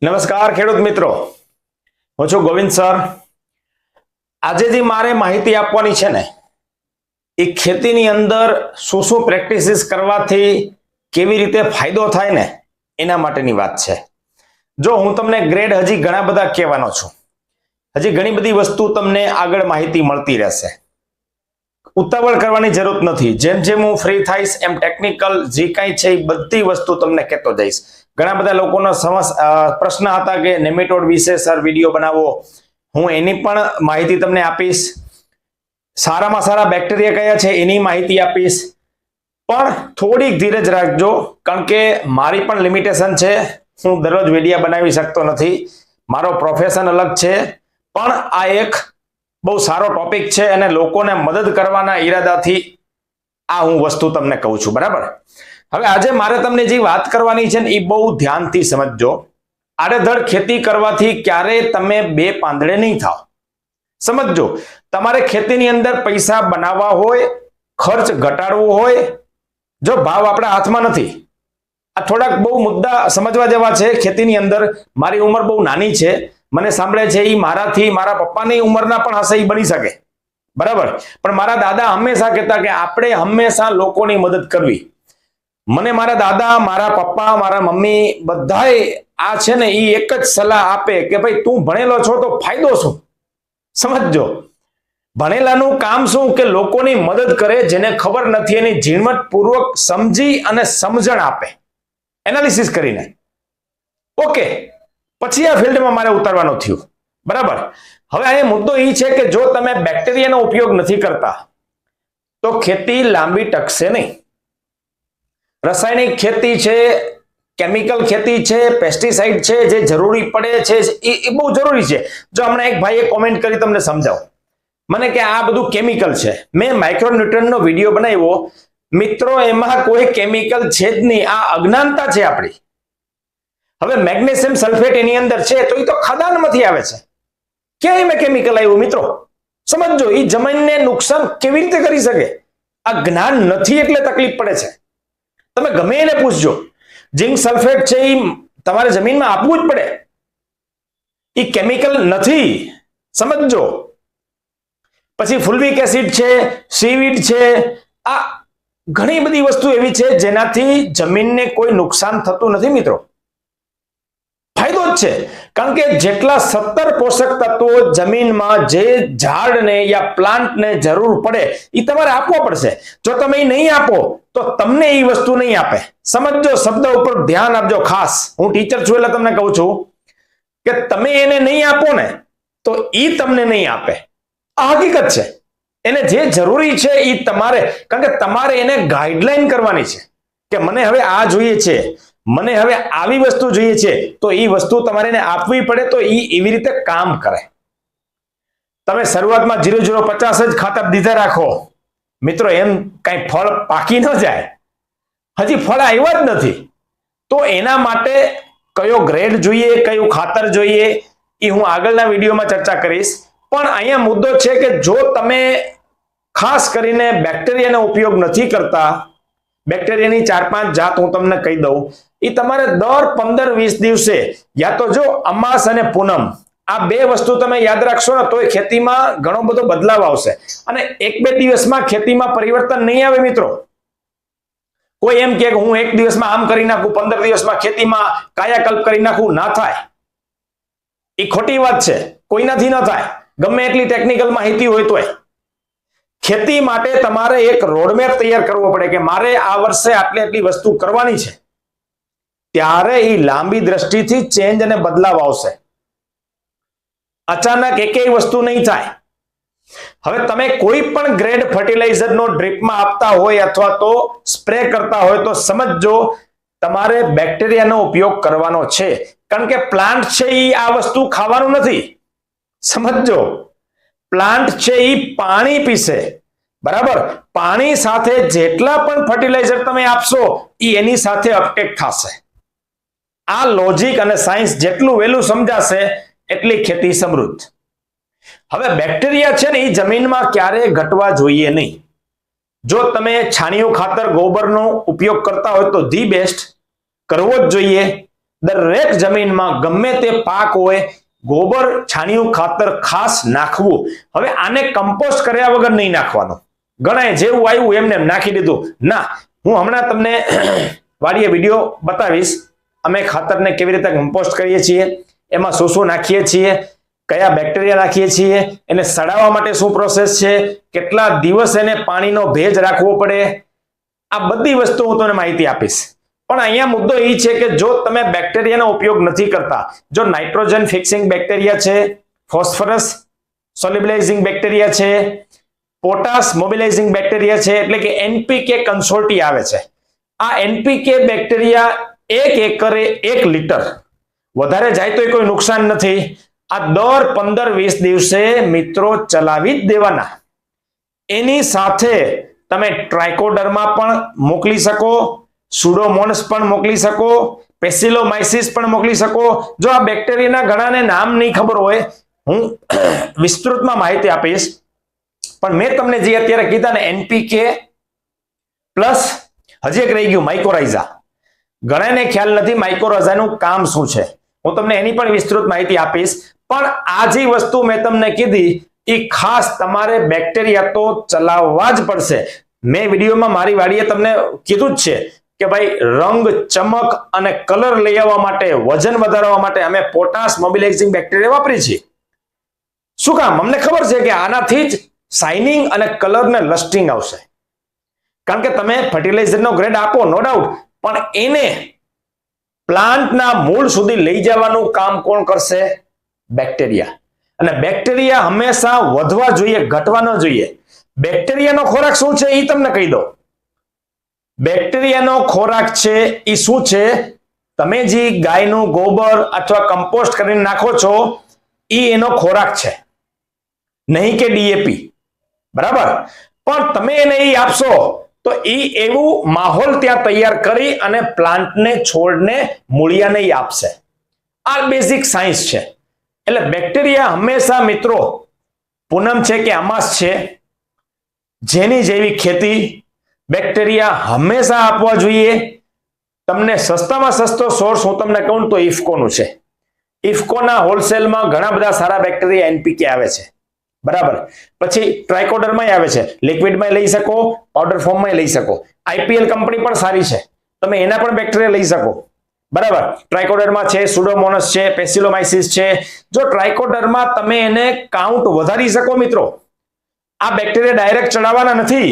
નમસ્કાર ખેડૂત મિત્રો, હું છું ગોવિંદ સર. આજે જે મારે માહિતી આપવાની છે ને એ ખેતીની અંદર શું શું પ્રેક્ટિસિસ કરવાથી કેવી રીતે ફાયદો થાય ને એના માટેની વાત છે. જો હું તમને ગ્રેડ હજી ઘણા બધા કહેવાનો છું, હજી ઘણી બધી વસ્તુ તમને આગળ માહિતી મળતી રહેશે. ઉતાવળ કરવાની જરૂર નથી. જેમ જેમ હું ફ્રી થઈશ એમ ટેકનિકલ જે કાંઈ છે એ બધી વસ્તુ તમને કહેતો જઈશ. ઘણા બધા લોકોનો પ્રશ્ન હતા કે નેમેટોડ વિશે સર વિડીયો બનાવો, હું એની પણ માહિતી તમને આપીશ. સારામાં સારા બેક્ટેરિયા કયા છે એની માહિતી આપીશ. પણ થોડીક ધીરજ રાખજો, કારણ કે મારી પણ લિમિટેશન છે. હું દરરોજ વિડીયો બનાવી શકતો નથી, મારો પ્રોફેશન અલગ છે. પણ આ એક બહુ સારો ટોપિક છે અને લોકોને મદદ કરવાના ઈરાદાથી આ હું વસ્તુ તમને કહું છું, બરાબર? હવે આજે મારે તમને જે વાત કરવાની છે ને એ બહુ ધ્યાનથી સમજજો. આડેધડ ખેતી કરવાથી ક્યારેય તમે બે પાંદડે નહીં થાવ. સમજજો, તમારે ખેતીની અંદર પૈસા બનાવવા હોય, ખર્ચ ઘટાડવો હોય, જો ભાવ આપણા હાથમાં નથી. આ થોડાક બહુ મુદ્દા સમજવા જેવા છે. ખેતીની અંદર મારી ઉંમર બહુ નાની છે, મને સાંભળે છે એ મારાથી મારા પપ્પાની ઉંમરના પણ હશે, એ બની શકે, બરાબર? પણ મારા દાદા હંમેશા કહેતા કે આપણે હંમેશા લોકોની મદદ કરવી. મને મારા દાદા, મારા પપ્પા, મારા મમ્મી બધાએ આ છે ને એ એક જ સલાહ આપે કે ભાઈ તું ભણેલો છો તો ફાયદો શું? સમજજો, ભણેલાનું કામ શું કે લોકોની મદદ કરે, જેને ખબર નથી એની ઝીણવટપૂર્વક સમજી અને સમજણ આપે, એનાલિસિસ કરીને. ઓકે, પછી આ ફિલ્ડમાં મારે ઉતારવાનું થયું, બરાબર? હવે આ મુદ્દો એ છે કે જો તમે બેક્ટેરિયાનો ઉપયોગ નથી કરતા તો ખેતી લાંબી ટકશે નહીં. રાસાયણિક ખેતી છે, કેમિકલ ખેતી છે, પેસ્ટિસાઇડ છે, જે જરૂરી પડે છે એ બહુ જરૂરી છે. જો હમણાં એક ભાઈએ કોમેન્ટ કરી, તમને સમજાવું મને કે આ બધું કેમિકલ છે. મેં માઇક્રોન્યુટ્રનનો વિડીયો બનાવ્યો. મિત્રો, એમાં કોઈ કેમિકલ છે જ નહીં, આ અજ્ઞાનતા છે આપણી. હવે મેગ્નેશિયમ સલ્ફેટ એની અંદર છે તો એ તો ખદાનમાંથી આવે છે. ક્યાંય મેં કેમિકલ આવ્યું? મિત્રો સમજો, એ જમીનને નુકસાન કેવી રીતે કરી શકે? આ જ્ઞાન નથી એટલે તકલીફ પડે છે. તમે ગમે એને પૂછજો, ઝિંક સલ્ફેટ છે એ તમારે જમીનમાં આપવું જ પડે, એ કેમિકલ નથી, સમજો. પછી ફુલ્વિક એસિડ છે, સીવીડ છે, આ ઘણી બધી વસ્તુ એવી છે જેનાથી જમીનને કોઈ નુકસાન થતું નથી મિત્રો, ફાયદો જ છે. કારણ કે જેટલા 17 પોષક તત્વો જમીનમાં જે ઝાડને યા પ્લાન્ટને જરૂર પડે એ તમારે આપવો પડશે. જો તમે એ નહીં આપો તો તમને એ વસ્તુ નહીં આપે. સમજો, શબ્દ ઉપર ધ્યાન આપજો ખાસ. હું ટીચર છું એટલે તમને કહું છું કે તમે એને નહીં આપો ને તો એ તમને નહીં આપે. આ હકીકત છે. એને જે જરૂરી છે એ તમારે, કારણ કે તમારે એને ગાઈડલાઈન કરવાની છે કે મને હવે આ જોઈએ છે, મને હવે આવી વસ્તુ જોઈએ છે, તો એ વસ્તુ તમારે એને આપવી પડે તો એ એવી રીતે કામ કરે. તમે શરૂઆતમાં 0050 જ ખાતર દીધા રાખો મિત્રો, એમ કઈ ફળ પાકી ન જાય. હજી ફળ આવ્યા જ નથી તો એના માટે કયો ગ્રેડ જોઈએ, કયું ખાતર જોઈએ એ હું આગળના વિડીયોમાં ચર્ચા કરીશ. પણ અહીંયા મુદ્દો છે કે જો તમે ખાસ કરીને બેક્ટેરિયાનો ઉપયોગ નથી કરતા, બેક્ટેરિયાની 4-5 જાત હું તમને કહી દઉં, એ તમારે દર 15-20 દિવસે, યા તો જો અમાસ અને પૂનમ, આ બે વસ્તુ તમે યાદ રાખશો ને તો ખેતીમાં ઘણો બધો બદલાવ આવશે. અને 1-2 દિવસમાં ખેતીમાં પરિવર્તન નહીં આવે મિત્રો. કોઈ એમ કે હું 1 દિવસમાં આમ કરી નાખું, 15 દિવસમાં ખેતીમાં કાયાકલ્પ કરી નાખું, ના થાય. એ ખોટી વાત છે, કોઈનાથી ન થાય, ગમે એટલી ટેકનિકલ માહિતી હોય તોય. ખેતી માટે તમારે એક રોડમેપ તૈયાર કરવો પડે કે મારે આ વર્ષે આટલી આટલી વસ્તુ કરવાની છે, ત્યારે એ લાંબી દ્રષ્ટિથી ચેન્જ અને બદલાવ આવશે. અચાનક એકેય વસ્તુ નહીં થાય. હવે તમે કોઈ પણ ગ્રેડ ફર્ટિલાઇઝરનો ડ્રીપમાં આપતા હોય અથવા તો સ્પ્રે કરતા હોય તો સમજજો, તમારે બેક્ટેરિયાનો ઉપયોગ કરવાનો છે. કારણ કે પ્લાન્ટ છે એ આ વસ્તુ ખાવાનું નથી. સમજજો, પ્લાન્ટ છે એ પાણી પીશે, બરાબર? પાણી સાથે જેટલા પણ ફર્ટિલાઇઝર તમે આપશો એ એની સાથે અપટેક થશે. આ લોજિક અને સાયન્સ જેટલું વહેલું સમજાશે એટલી ખેતી સમૃદ્ધ. હવે બેક્ટેરિયા છે ને એ જમીનમાં ક્યારે ઘટવા જોઈએ નહીં. જો તમે છાણિયું ખાતર, ગોબરનો ઉપયોગ કરતા હોય તો ધી બેસ્ટ કરવો જ જોઈએ. દરેક જમીનમાં ગમે તે પાક હોય ગોબર છાણિયું ખાતર ખાસ નાખવું. હવે આને કમ્પોસ્ટ કર્યા વગર નહીં નાખવાનું. ગણાય જેવું આવ્યું એમને નાખી દીધું ના. હું હમણાં તમને વાડીએ વિડીયો બતાવીશ અમે ખાતરને કેવી રીતે કમ્પોસ્ટ કરીએ છીએ, એમાં શું શું નાખીએ છીએ, કયા બેક્ટેરિયા નાખીએ છીએ, એને સડાવવા માટે શું પ્રોસેસ છે, કેટલા દિવસ એને પાણીનો ભેજ રાખવો પડે, આ બધી વસ્તુ હું તમને માહિતી આપીશ. પણ અહીંયા મુદ્દો એ છે કે જો તમે બેક્ટેરિયાનો ઉપયોગ નથી કરતા, જો નાઇટ્રોજન ફિક્સિંગ બેક્ટેરિયા છે, ફોસ્ફરસ સોલ્યુબલાઇઝિંગ બેક્ટેરિયા છે, પોટાશ મોબિલાઇઝિંગ બેક્ટેરિયા છે, એટલે કે એનપીકે કન્સોર્ટી આવે છે. આ એનપીકે બેક્ટેરિયા 1 એકરે 1 લીટર, વધારે જાય તો કોઈ નુકસાન નથી. આ દર 15-20 દિવસે મિત્રો ચલાવી જ દેવાના. એની સાથે તમે ટ્રાઇકોડર્મા પણ મોકલી શકો, સુડોમોનસ પણ મોકલી શકો, પેસિલોમાઇસિસ પણ મોકલી શકો. જો આ બેક્ટેરિયાના ઘણાને નામ નહીં ખબર હોય, હું વિસ્તૃતમાં માહિતી આપીશ. પણ મેં તમને જે અત્યારે કીધા ને એનપીકે પ્લસ હજી એક રહી ગયું માઇકોરાઇઝા. ઘણાને ખ્યાલ નથી માઇકોરાઇઝાનું કામ શું છે, હું તમને એની પણ વિસ્તૃત માહિતી આપીશ. પણ આ જે વસ્તુ મેં તમને કીધી એ ખાસ તમારે બેક્ટેરિયા તો ચલાવવા જ પડશે. મેં વિડીયોમાં મારી વાડીએ તમને કીધું જ છે કે ભાઈ રંગ ચમક અને કલર લઈ આવવા માટે, વજન વધારવા માટે અમે પોટાશ મોબિલાઇઝિંગ બેક્ટેરિયા વાપરીએ છીએ. શું કામ? અમને ખબર છે કે આનાથી જ શાઇનિંગ અને કલર ને લસ્ટિંગ આવશે. કારણ કે તમે ફર્ટિલાઇઝરનો ગ્રેડ આપો નો ડાઉટ, પણ એને પ્લાન્ટના મૂળ સુધી લઈ જવાનું કામ કોણ કરશે? બેક્ટેરિયા. અને બેક્ટેરિયા હંમેશા વધવા જોઈએ, ઘટવા ન જોઈએ. બેક્ટેરિયાનો ખોરાક શું છે એ તમને કહી દો. બેક્ટેરિયાનો ખોરાક છે એ શું છે? તમે જે ગાયનું ગોબર અથવા કમ્પોસ્ટ કરીને નાખો છો એ એનો ખોરાક છે, નહીં કે ડીએપી. બરાબર? પણ તમે એને એ આપશો તો એ એવું માહોલ ત્યાં તૈયાર કરી અને પ્લાન્ટને, છોડને મૂળિયાને આપશે. આ બેઝિક સાયન્સ છે. એટલે બેક્ટેરિયા હંમેશા મિત્રો પૂનમ છે કે અમાસ છે, જેની જેવી ખેતી, બેક્ટેરિયા હંમેશા આપવા જોઈએ. તમને સસ્તામાં સસ્તો સોર્સ હું તમને કહું તો ઇફકોનું છે. ઇફકોના હોલસેલમાં ઘણા બધા સારા બેક્ટેરિયા એનપીકે આવે છે. બરાબર? પછી ટ્રાઇકોડરમાં આવે છે, લિક્વિડમાં લઈ શકો, પાવડર ફોર્મમાં લઈ શકો. આઈપીએલ કંપની પણ સારી છે, તમે એના પણ બેક્ટેરિયા લઈ શકો. બરાબર? ટ્રાઇકોડરમાં છે, સુડોમોનસ છે, પેસિલોમાઇસિસ છે. જો ટ્રાઇકોડરમાં તમે એને કાઉન્ટ વધારી શકો મિત્રો, આ બેક્ટેરિયા ડાયરેક્ટ ચડાવવાના નથી.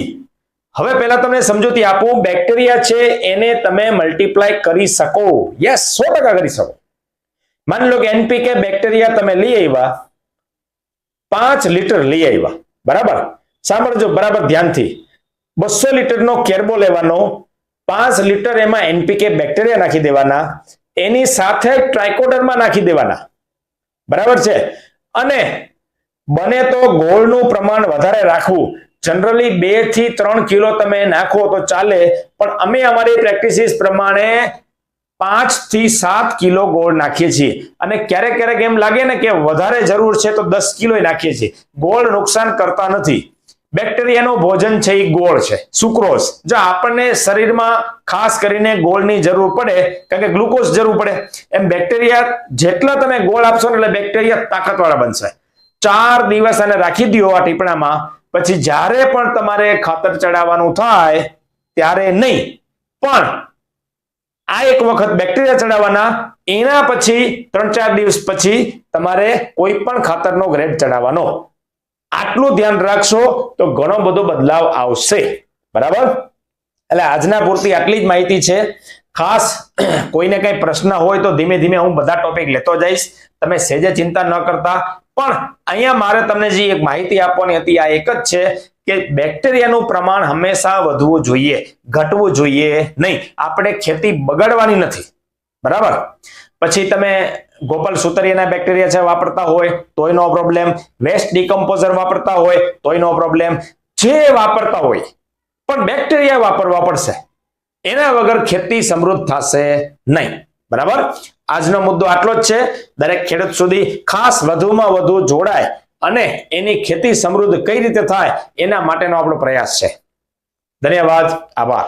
હવે પહેલા તમને સમજૂતી આપું, બેક્ટેરિયા છે એને તમે મલ્ટીપ્લાય કરી શકો. યસ, 100% કરી શકો. માની લો કે એનપીકે બેક્ટેરિયા તમે લઈ આવ્યા, 5 લીટર લઈ આવ્યા. બરાબર? સાંભળજો બરાબર ધ્યાનથી. 200 લીટરનો કેરબો લેવાનો, 5 લીટર એમાં એનપીકે બેક્ટેરિયા નાખી દેવાના, એની સાથે ટ્રાઇકોડરમાં નાખી દેવાના. બરાબર છે? અને બને તો ગોળનું પ્રમાણ વધારે રાખવું. જનરલી 2 થી 3 કિલો તમે નાખો તો ચાલે, પણ અમે અમારી પ્રેક્ટિસિસ પ્રમાણે 5 થી 7 કિલો ગોળ નાખીએ છીએ. અને ક્યારેક ક્યારેક એમ લાગે ને કે વધારે જરૂર છે તો 10 કિલો નાખીએ છીએ. ગોળ નુકસાન કરતા નથી. બેક્ટેરિયાનું ભોજન છે એ ગોળ છે, સુક્રોઝ. જો આપણને શરીરમાં ખાસ કરીને ગોળની જરૂર પડે, કારણ કે ગ્લુકોઝ જરૂર પડે, એમ બેક્ટેરિયા જેટલા તમે ગોળ આપશો ને એટલે બેક્ટેરિયા તાકાતવાળા બનશે. 4 દિવસ આને રાખી દો આ ટીપણામાં, પછી જ્યારે પણ તમારે ખાતર ચડાવવાનું થાય ત્યારે નહીં, પણ આ એક વખત બેક્ટેરિયા ચડાવવાના, એના પછી 3-4 દિવસ પછી તમારે કોઈ પણ ખાતરનો ગ્રેડ ચડાવવાનો. આટલું ધ્યાન રાખશો તો ઘણો બધો બદલાવ આવશે. બરાબર? એટલે આજના પૂરતી આટલી જ માહિતી છે. ખાસ કોઈને કઈ પ્રશ્ન હોય તો ધીમે ધીમે હું બધા ટોપિક લેતો જઈશ, તમે સહેજે ચિંતા ન કરતા. પણ અહીંયા મારે તમને જે એક માહિતી આપવાની હતી આ એક જ છે કે બેક્ટેરિયાનું પ્રમાણ હંમેશા વધવું જોઈએ, ઘટવું જોઈએ નહીં. આપણે ખેતી બગાડવાની નથી. બરાબર? પછી તમે ગોપાલ સુતરિયાના બેક્ટેરિયા છે વાપરતા હોય તોય નો પ્રોબ્લેમ, વેસ્ટ ડિકમ્પોઝર વાપરતા હોય તોય નો પ્રોબ્લેમ. જે વાપરતા હોય પણ બેક્ટેરિયા વાપરવા પડશે, એના વગર ખેતી સમૃદ્ધ થશે નહીં. બરાબર? આજનો મુદ્દો આટલો જ છે. દરેક ખેડૂત સુધી ખાસ વધુમાં વધુ જોડાય અને એની ખેતી સમૃદ્ધ કઈ રીતે થાય એના માટેનો આપણો પ્રયાસ છે. ધન્યવાદ, આભાર.